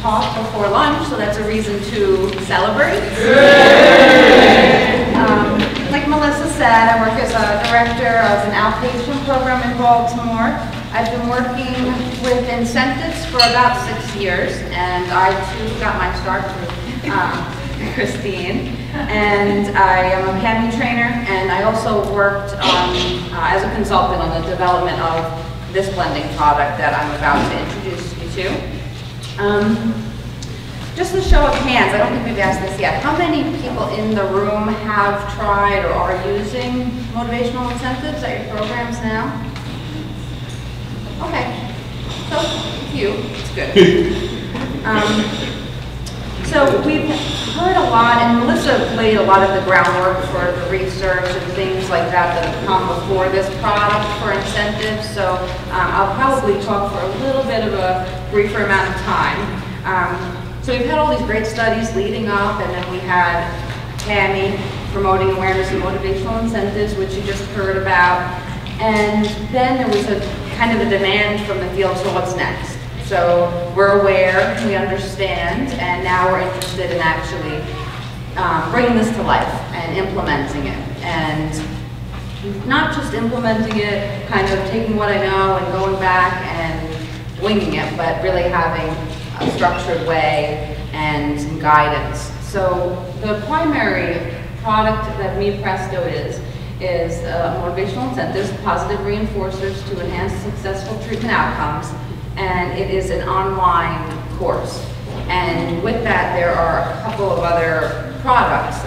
talk before lunch, so that's a reason to celebrate. Like Melissa said, I work as a director of an outpatient program in Baltimore. I've been working with incentives for about 6 years, and I too got my start with Christine. And I am a PAMI trainer, and I also worked as a consultant on the development of this blending product that I'm about to introduce you to. Just a show of hands, I don't think we've asked this yet. How many people in the room have tried or are using motivational incentives at your programs now? Okay, so a few, it's good. So we've heard a lot, and Melissa laid a lot of the groundwork for the research and things like that that have come before this product for incentives. So I'll probably talk for a little bit of a briefer amount of time. So we've had all these great studies leading up, and then we had PAMI promoting awareness and motivational incentives, which you just heard about. And then there was a kind of a demand from the field, so what's next? So we're aware, we understand, and now we're interested in actually bringing this to life and implementing it. And not just implementing it, kind of taking what I know and going back and winging it, but really having a structured way and some guidance. So the primary product that MI-Presto is motivational incentives, positive reinforcers to enhance successful treatment outcomes, and it is an online course. And with that, there are a couple of other products.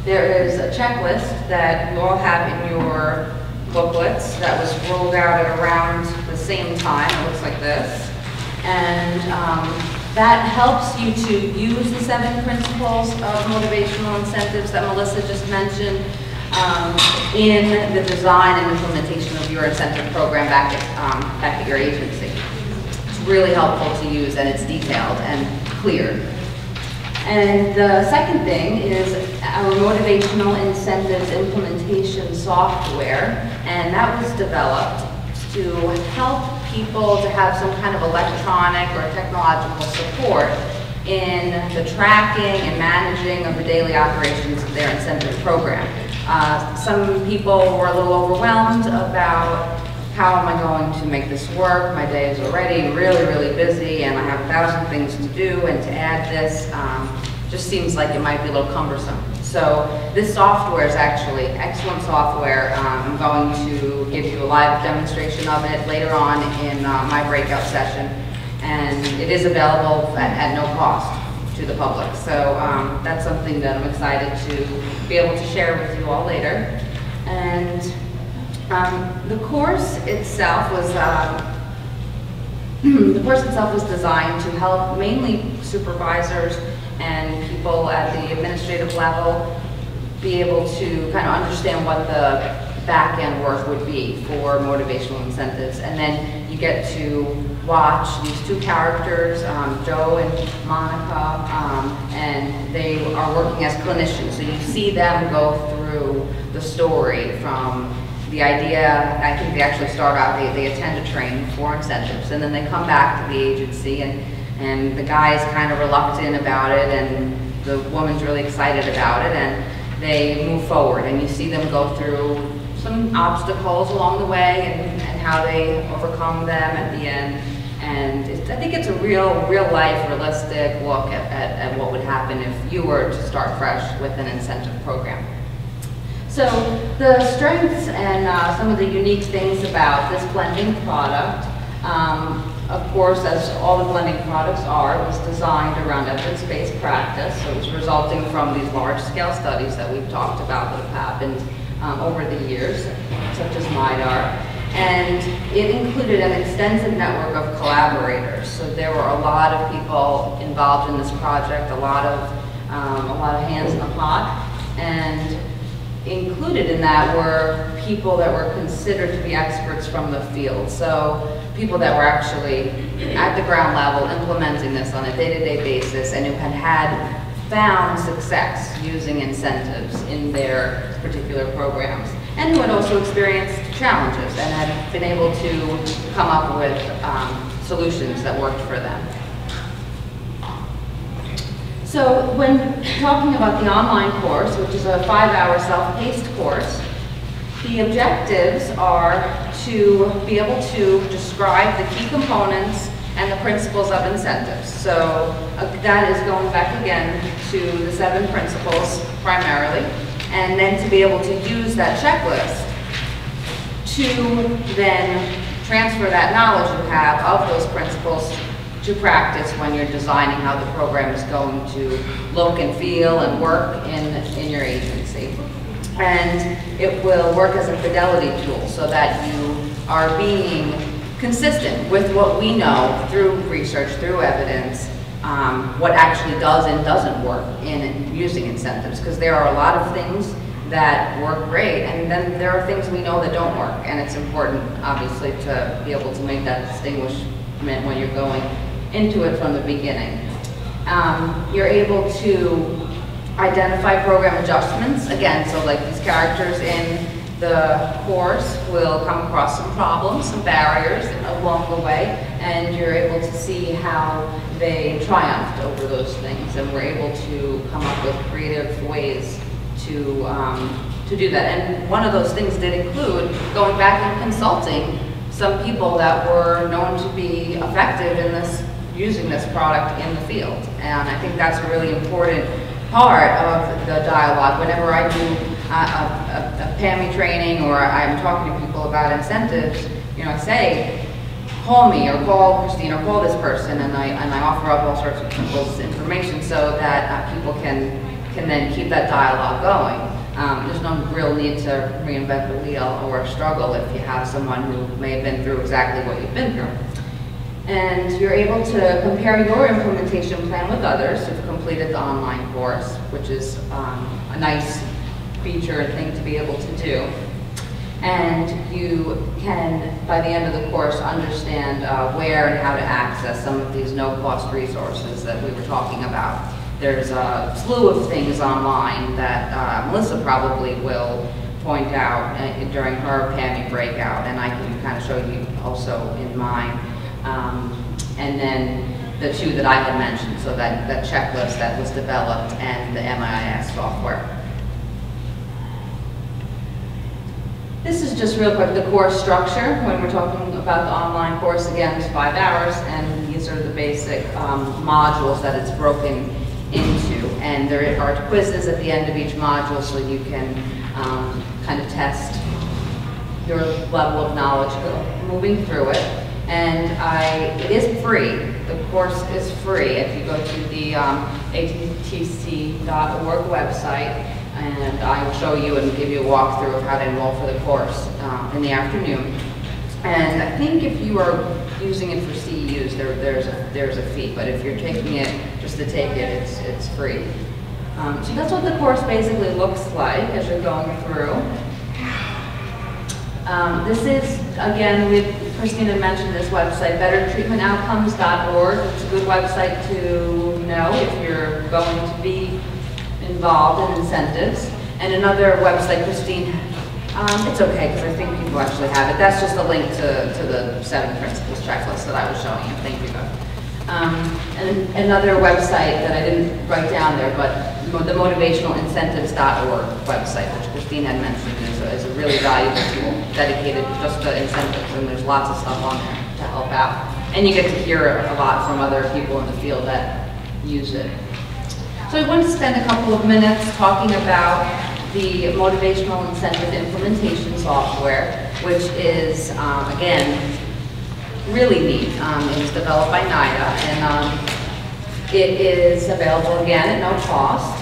There is a checklist that you all have in your booklets that was rolled out at around the same time. It looks like this. And that helps you to use the 7 principles of motivational incentives that Melissa just mentioned in the design and implementation of your incentive program back at your agency. It's really helpful to use, and it's detailed and clear. And the second thing is our motivational incentives implementation software, and that was developed to help people to have some kind of electronic or technological support in the tracking and managing of the daily operations of their incentive program. Some people were a little overwhelmed about how am I going to make this work? My day is already really, really busy and I have 1,000 things to do, and to add this just seems like it might be a little cumbersome. So this software is actually excellent software. I'm going to give you a live demonstration of it later on in my breakout session, and it is available at no cost to the public. So that's something that I'm excited to be able to share with you all later. And the course itself was designed to help mainly supervisors and people at the administrative level be able to kind of understand what the back-end work would be for motivational incentives. And then you get to watch these 2 characters, Joe and Monica, and they are working as clinicians. So you see them go through the story from the idea. I think they actually start out, they attend a training for incentives, and then they come back to the agency, and the guy's kind of reluctant about it, and the woman's really excited about it, and they move forward, and you see them go through some obstacles along the way, and how they overcome them at the end. And I think it's a real life, realistic look at what would happen if you were to start fresh with an incentive program. So the strengths and some of the unique things about this blending product, of course, as all the blending products are, it was designed around evidence-based practice. So it was resulting from these large-scale studies that we've talked about that have happened over the years, such as NIDA. And it included an extensive network of collaborators. So there were a lot of people involved in this project, a lot of hands in the pot. And included in that were people that were considered to be experts from the field. So people that were actually at the ground level implementing this on a day-to-day basis, and who had found success using incentives in their particular programs, and who had also experienced challenges and had been able to come up with solutions that worked for them. So when talking about the online course, which is a 5-hour self-paced course, the objectives are to be able to describe the key components and the principles of incentives. So that is going back again to the 7 principles primarily, and then to be able to use that checklist to then transfer that knowledge you have of those principles to practice when you're designing how the program is going to look and feel and work in your agency. And it will work as a fidelity tool so that you are being consistent with what we know through research, through evidence, what actually does and doesn't work in using incentives. Because there are a lot of things that work great, and then there are things we know that don't work. And it's important, obviously, to be able to make that distinguishment when you're going into it from the beginning. You're able to identify program adjustments. Again, so like these characters in the course will come across some problems, some barriers along the way, and you're able to see how they triumphed over those things, and we're able to come up with creative ways to do that. And one of those things did include going back and consulting some people that were known to be effective in using this product in the field. And I think that's a really important part of the dialogue. Whenever I do a PAMI training or I'm talking to people about incentives, you know, I say, call me or call Christine or call this person, and I offer up all sorts of people's information so that people can then keep that dialogue going. There's no real need to reinvent the wheel or struggle if you have someone who may have been through exactly what you've been through. And you're able to compare your implementation plan with others who've completed the online course, which is a nice feature and thing to be able to do. And you can, by the end of the course, understand where and how to access some of these no-cost resources that we were talking about. There's a slew of things online that Melissa probably will point out during her PAMI breakout, and I can kind of show you also in mine. And then the 2 that I had mentioned, so that checklist that was developed and the MIS software. This is just real quick the course structure. When we're talking about the online course, again, it's 5 hours, and these are the basic modules that it's broken into. And there are quizzes at the end of each module, so you can kind of test your level of knowledge moving through it. And it is free. The course is free if you go to the ATTC.org website, and I will show you and give you a walkthrough of how to enroll for the course in the afternoon. And I think if you are using it for CEUs, there's a fee, but if you're taking it just to take it, it's free. So that's what the course basically looks like as you're going through. This is, again, Christine had mentioned this website, bettertreatmentoutcomes.org. It's a good website to know if you're going to be involved in incentives. And another website, Christine, it's okay because I think people actually have it. That's just a link to the 7 principles checklist that I was showing you. Thank you, Beth. And another website that I didn't write down there, but the motivationnalincentives.org website, which Christine had mentioned, is a really valuable tool dedicated just to incentives, and there's lots of stuff on there to help out. And you get to hear a lot from other people in the field that use it. So I want to spend a couple of minutes talking about the motivational incentive implementation software, which is, again, really neat. It was developed by NIDA, and it is available again at no cost.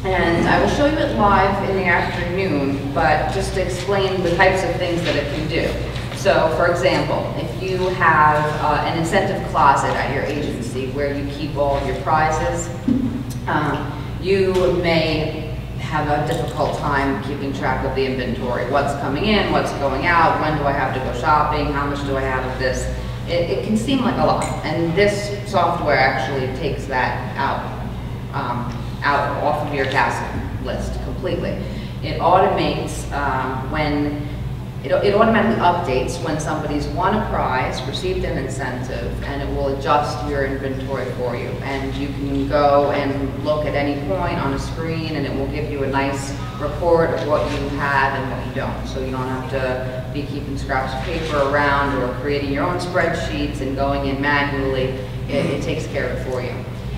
And I will show you it live in the afternoon, but just to explain the types of things that it can do. So, for example, if you have an incentive closet at your agency where you keep all of your prizes, you may have a difficult time keeping track of the inventory. What's coming in, what's going out, when do I have to go shopping, how much do I have of this? It can seem like a lot, and this software actually takes that out off of your task list completely. It automates when it automatically updates when somebody's won a prize, received an incentive, and it will adjust your inventory for you. And you can go and look at any point on a screen, and it will give you a nice report of what you have and what you don't. So you don't have to be keeping scraps of paper around or creating your own spreadsheets and going in manually. It takes care of it for you.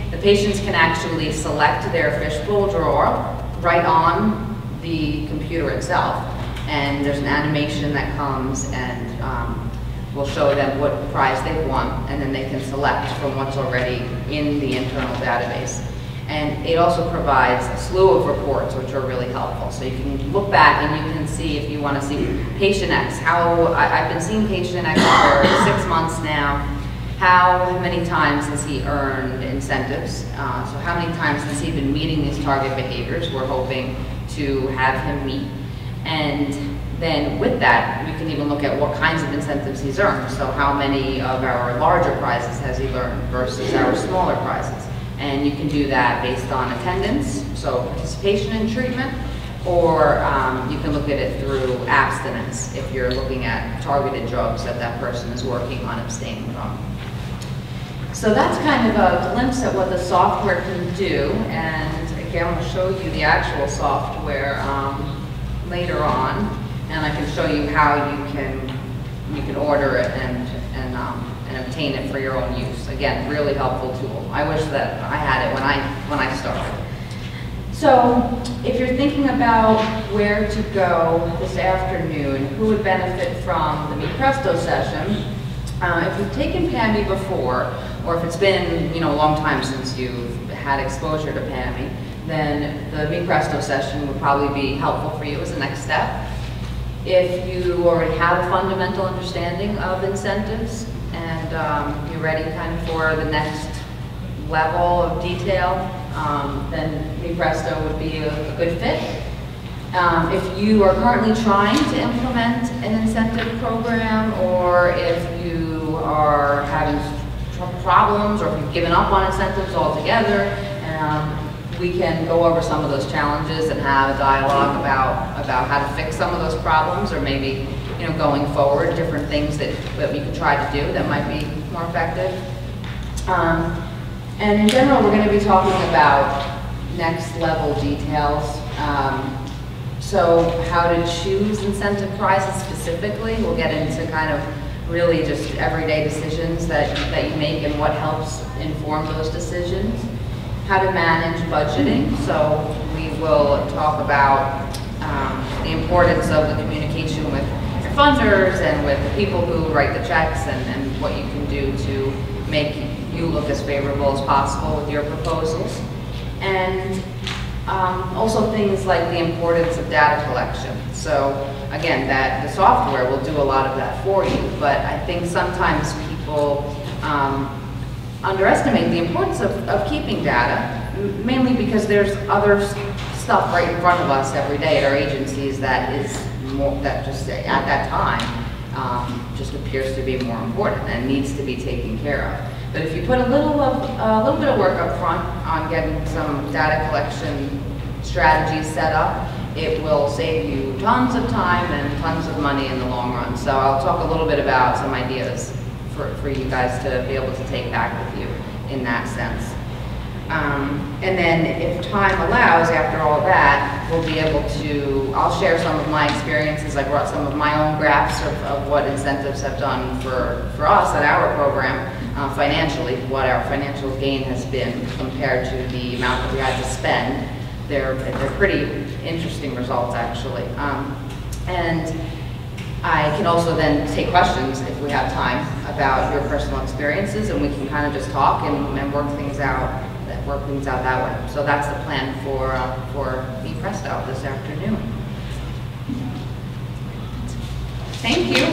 The patients can actually select their fishbowl drawer right on the computer itself. And there's an animation that comes and will show them what prize they've won, and then they can select from what's already in the internal database. And it also provides a slew of reports, which are really helpful. So you can look back and you can see, if you want to see patient X, I've been seeing patient X for 6 months now. How many times has he earned incentives? So how many times has he been meeting these target behaviors we're hoping to have him meet? And then with that, we can even look at what kinds of incentives he's earned. So how many of our larger prizes has he earned versus our smaller prizes? And you can do that based on attendance, so participation in treatment, or you can look at it through abstinence if you're looking at targeted drugs that that person is working on abstaining from. So that's kind of a glimpse at what the software can do. And again, we'll show you the actual software later on, and I can show you how you can order it and obtain it for your own use. Again, really helpful tool. I wish that I had it when I started. So if you're thinking about where to go this afternoon, who would benefit from the MI-Presto session? If you've taken PAMI before, or if it's been a long time since you've had exposure to PAMI, then the MI-Presto session would probably be helpful for you as a next step. If you already have a fundamental understanding of incentives and you're ready kind of for the next level of detail, then MI-Presto would be a good fit. If you are currently trying to implement an incentive program, or if you are having problems, or if you've given up on incentives altogether, we can go over some of those challenges and have a dialogue about how to fix some of those problems, or maybe going forward, different things that we can try to do that might be more effective. And in general, we're going to be talking about next level details. So how to choose incentive prizes specifically. We'll get into kind of really just everyday decisions that you make and what helps inform those decisions. How to manage budgeting. So we will talk about the importance of the communication with your funders and with the people who write the checks, and what you can do to make you look as favorable as possible with your proposals. And also things like the importance of data collection. So again, that the software will do a lot of that for you, but I think sometimes people underestimate the importance of keeping data, mainly because there's other stuff right in front of us every day at our agencies that is more, that just at that time just appears to be more important and needs to be taken care of. But if you put a little bit of work up front on getting some data collection strategies set up, it will save you tons of time and tons of money in the long run. So I'll talk a little bit about some ideas for you guys to be able to take back with you in that sense. And then if time allows, after all that, we'll be able to, I'll share some of my experiences. I brought some of my own graphs of what incentives have done for us at our program financially, what our financial gain has been compared to the amount that we had to spend. They're pretty interesting results, actually. And I can also then take questions if we have time about your personal experiences, and we can kind of just talk and work things out that way. So that's the plan for MI-Presto this afternoon. Thank you.